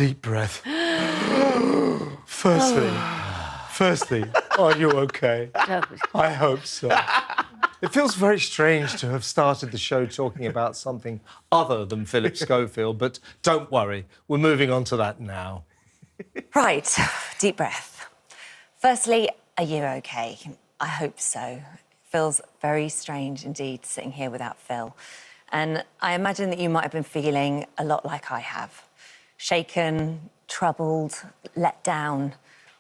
Deep breath. Firstly, are you okay? I hope so. It feels very strange to have started the show talking about something other than Phillip Schofield, but don't worry, we're moving on to that now. Right, deep breath. Firstly, are you okay? I hope so. It feels very strange indeed sitting here without Phil. And I imagine that you might have been feeling a lot like I have. Shaken, troubled, let down,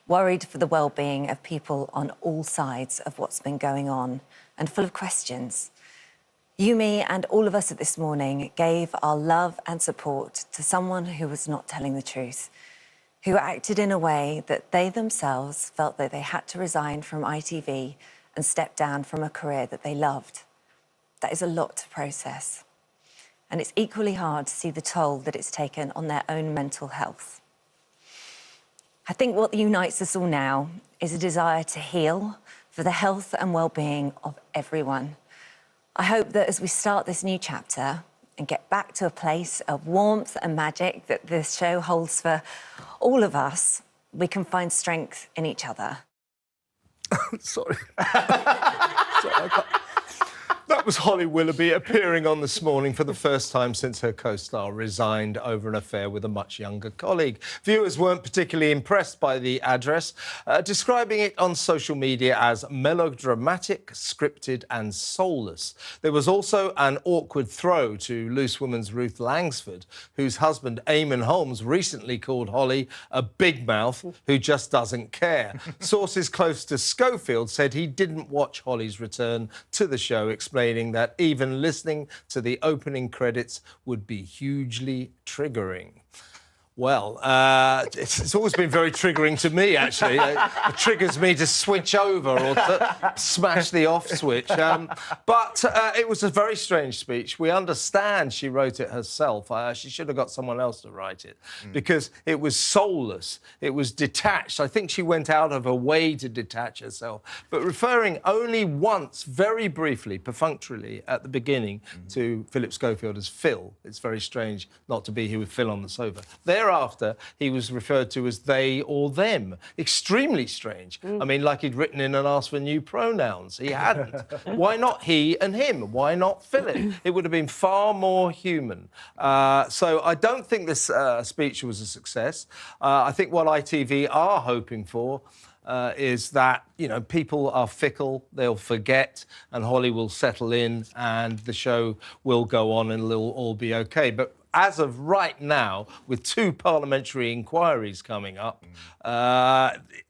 worried for the well-being of people on all sides of what's been going on, and full of questions. You, me, and all of us at This Morning gave our love and support to someone who was not telling the truth, who acted in a way that they themselves felt that they had to resign from ITV and step down from a career that they loved. That is a lot to process. And it's equally hard to see the toll that it's taken on their own mental health. I think what unites us all now is a desire to heal for the health and well-being of everyone. I hope that as we start this new chapter and get back to a place of warmth and magic that this show holds for all of us, we can find strength in each other. Sorry. That was Holly Willoughby appearing on This Morning for the first time since her co-star resigned over an affair with a much younger colleague. Viewers weren't particularly impressed by the address, describing it on social media as melodramatic, scripted and soulless. There was also an awkward throw to Loose Woman's Ruth Langsford, whose husband Eamon Holmes recently called Holly a big mouth who just doesn't care. Sources close to Schofield said he didn't watch Holly's return to the show, explaining that even listening to the opening credits would be hugely triggering. Well, it's always been very triggering to me, actually. It triggers me to switch over or to smash the off switch. But it was a very strange speech. We understand she wrote it herself. She should have got someone else to write it because it was soulless. It was detached. I think she went out of her way to detach herself. But referring only once, very briefly, perfunctorily, at the beginning to Phillip Schofield as Phil, it's very strange not to be here with Phil on the sofa. Thereafter, he was referred to as they or them. Extremely strange. I mean, like he'd written in and asked for new pronouns. He hadn't. Why not he and him? Why not Philip? It would have been far more human. So I don't think this speech was a success. I think what ITV are hoping for is that, you know, people are fickle, they'll forget, and Holly will settle in and the show will go on and it'll all be OK. But as of right now, with 2 parliamentary inquiries coming up,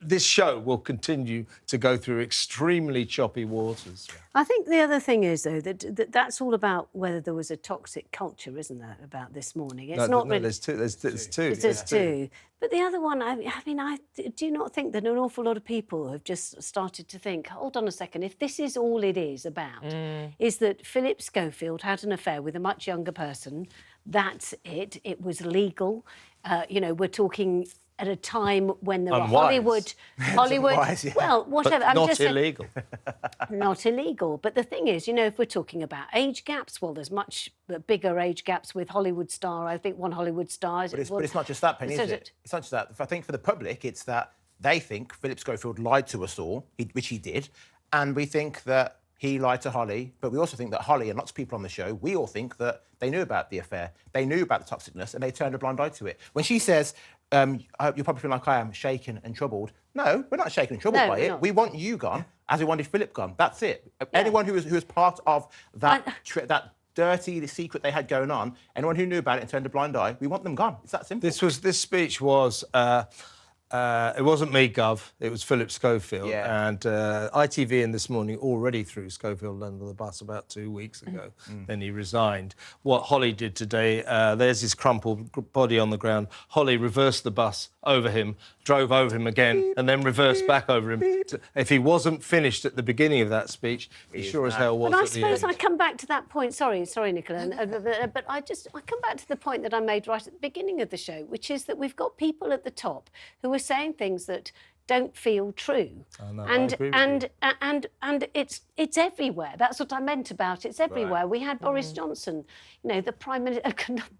this show will continue to go through extremely choppy waters. I think the other thing is, though, that's all about whether there was a toxic culture, isn't that, about This Morning? It's not really... There's two. There's two. But the other one, I mean, do you not think that an awful lot of people have just started to think, hold on a second, if this is all it is about, is that Phillip Schofield had an affair with a much younger person, that's it. It was legal. You know, we're talking at a time when there were Hollywood, Unwise, yeah. well, whatever. But not illegal. Not illegal. But the thing is, you know, if we're talking about age gaps, well, there's much bigger age gaps with Hollywood star. I think one Hollywood star is... But it's not just that, Penny, is it? It's not just that. I think for the public, it's that they think Phillip Schofield lied to us all, which he did, and we think that he lied to Holly, but we also think that Holly and lots of people on the show, we all think that they knew about the affair. They knew about the toxicness and they turned a blind eye to it. When she says, you're probably feeling like I am, shaken and troubled. No, we're not shaken and troubled by it. Not. We want you gone as we wanted Philip gone. That's it. Yeah. Anyone who was part of that that dirty secret they had going on, anyone who knew about it and turned a blind eye, we want them gone. It's that simple. This speech was... it wasn't me, Gov. It was Phillip Schofield. Yeah. And ITV in This Morning already threw Schofield under the bus about 2 weeks ago. Then he resigned. What Holly did today, there's his crumpled body on the ground. Holly reversed the bus over him, drove over him again, and then reversed back over him. If he wasn't finished at the beginning of that speech, he sure as hell was But I at the end. suppose I come back to that point. Sorry, Nicola. But I come back to the point that I made right at the beginning of the show, which is that we've got people at the top who are saying things that don't feel true. No, and I agree with and it's everywhere. That's what I meant about it's everywhere. We had Boris Johnson, you know, the Prime Minister,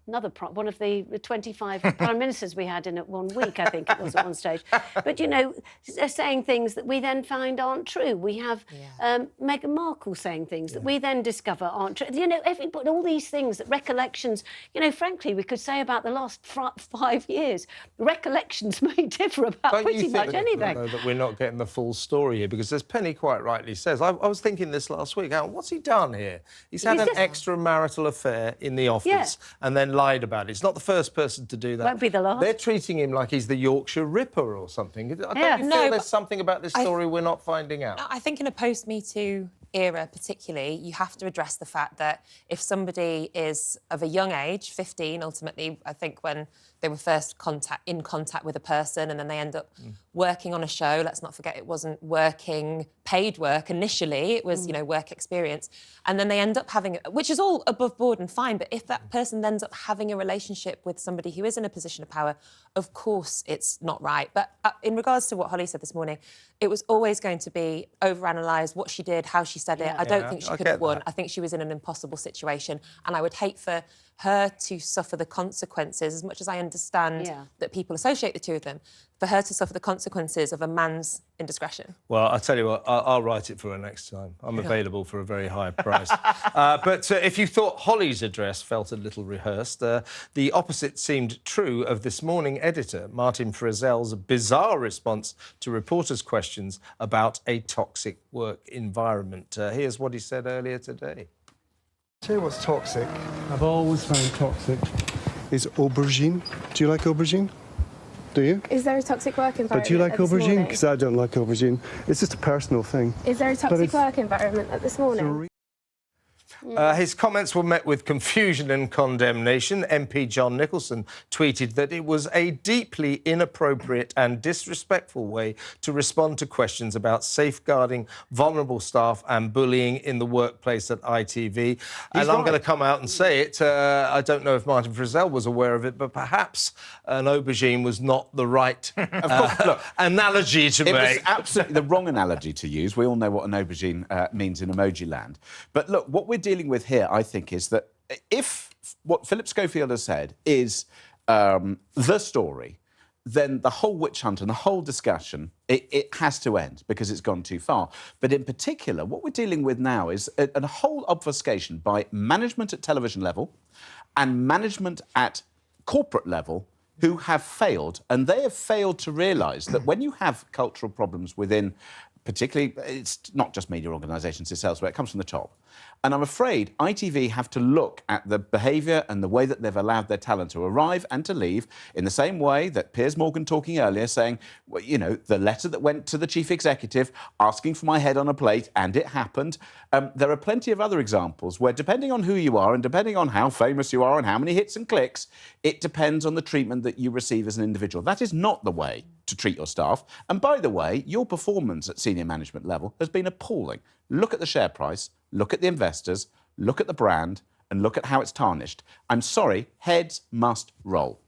one of the 25 Prime Ministers we had in it one week, I think it was at one stage. But, you know, saying things that we then find aren't true. We have Meghan Markle saying things that we then discover aren't true. You know, everybody, all these things, that recollections, you know, frankly, we could say about the last 5 years, recollections may differ about pretty much anything. That we're not getting the full story here, because as Penny quite rightly says, I was thinking this last week, what's he done here? He's had an extramarital affair in the office and then lied about it. He's not the first person to do that. Won't be the last. They're treating him like he's the Yorkshire Ripper or something. Don't you feel there's something about this story we're not finding out? I think in a post-Me Too era particularly, you have to address the fact that if somebody is of a young age, 15 ultimately, I think when they were first in contact with a person and then they end up working on a show, let's not forget it wasn't working, paid work initially, it was, you know, work experience. And then they end up having, which is all above board and fine, but if that person ends up having a relationship with somebody who is in a position of power, of course it's not right. But in regards to what Holly said this morning, it was always going to be overanalyzed, what she did, how she said it. I don't think she could have won. I think she was in an impossible situation. And I would hate for her to suffer the consequences, as much as I understand that people associate the two of them, for her to suffer the consequences of a man's indiscretion. Well, I'll tell you what, I'll write it for her next time. I'm available for a very high price. But if you thought Holly's address felt a little rehearsed, the opposite seemed true of this morning editor, Martin Frizzells' bizarre response to reporters' questions about a toxic work environment. Here's what he said earlier today. Tell you what's toxic. I've always found toxic. Is aubergine. Do you like aubergine? Do you? Is there a toxic work environment? But do you like aubergine? Because I don't like aubergine. It's just a personal thing. Is there a toxic work environment at this morning? His comments were met with confusion and condemnation. MP John Nicholson tweeted that it was a deeply inappropriate and disrespectful way to respond to questions about safeguarding vulnerable staff and bullying in the workplace at ITV. I'm going to come out and say it. I don't know if Martin Frizell was aware of it, but perhaps an aubergine was not the right analogy to make. It was absolutely the wrong analogy to use. We all know what an aubergine means in emoji land. But look, what we're dealing with here, I think, is that if what Phillip Schofield has said is the story, then the whole witch hunt and the whole discussion, it has to end because it's gone too far. But in particular, what we're dealing with now is a whole obfuscation by management at television level and management at corporate level who have failed. And they have failed to realise that when you have cultural problems within, particularly, it's not just media organisations, it's elsewhere, it comes from the top. And I'm afraid ITV have to look at the behaviour and the way that they've allowed their talent to arrive and to leave in the same way that Piers Morgan talking earlier saying, well, you know, the letter that went to the chief executive asking for my head on a plate, and it happened. There are plenty of other examples where, depending on who you are and depending on how famous you are and how many hits and clicks, it depends on the treatment that you receive as an individual. That is not the way to treat your staff. And by the way, your performance at senior management level has been appalling. Look at the share price, look at the investors, look at the brand, and look at how it's tarnished. I'm sorry, heads must roll.